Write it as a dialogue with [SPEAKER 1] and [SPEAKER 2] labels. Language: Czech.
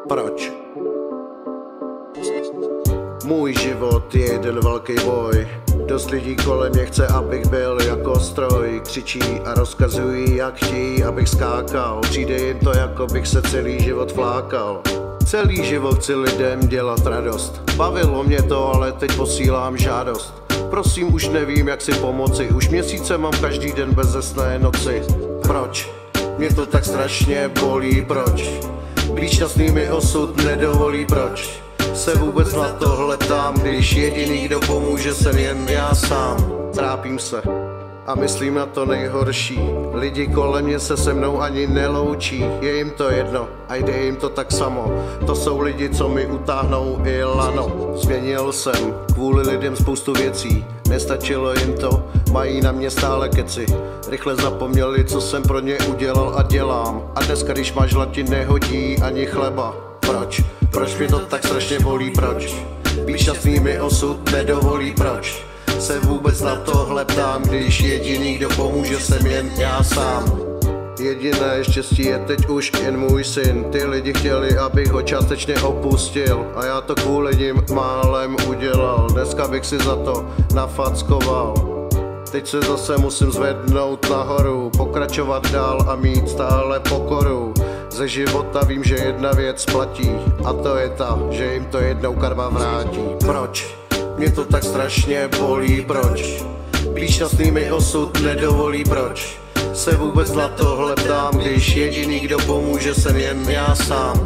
[SPEAKER 1] Proč? Můj život je jeden velký boj. Dost lidí kolem mě chce, abych byl jako stroj. Křičí a rozkazují, jak chtějí, abych skákal. Přijde jim to, jako bych se celý život flákal. Celý život chci lidem dělat radost. Bavilo mě to, ale teď posílám žádost. Prosím, už nevím, jak si pomoci. Už měsíce mám každý den bezesné noci. Proč? Mě to tak strašně bolí, proč? Být šťastný mi osud nedovolí, proč? Se vůbec na tohle ptám, když jediný, kdo pomůže, jsem jen já sám. Trápím se a myslím na to nejhorší. Lidi kolem mě se mnou ani neloučí. Je jim to jedno a jde jim to tak samo. To jsou lidi, co mi utáhnou i lano. Změnil jsem kvůli lidem spoustu věcí. Nestačilo jim to, mají na mě stále keci. Rychle zapomněli, co jsem pro ně udělal a dělám. A dneska, když máš žlat, ti nehodí ani chleba. Proč? Proč mě to tak strašně bolí, proč? Být šťastný mi osud nedovolí, proč? Se vůbec na tohle ptám, když jediný, kdo pomůže, jsem jen já sám. Jediné štěstí je teď už jen můj syn. Ty lidi chtěli, abych ho částečně opustil, a já to kvůli nim málem udělal. Dneska bych si za to nafackoval. Teď se zase musím zvednout nahoru, pokračovat dál a mít stále pokoru. Ze života vím, že jedna věc platí, a to je ta, že jim to jednou karma vrátí. Proč? Mě to tak strašně bolí, proč? Být šťastný mi osud nedovolí, proč? Se vůbec na tohle ptám, když jediný, kdo pomůže, jsem jen já sám.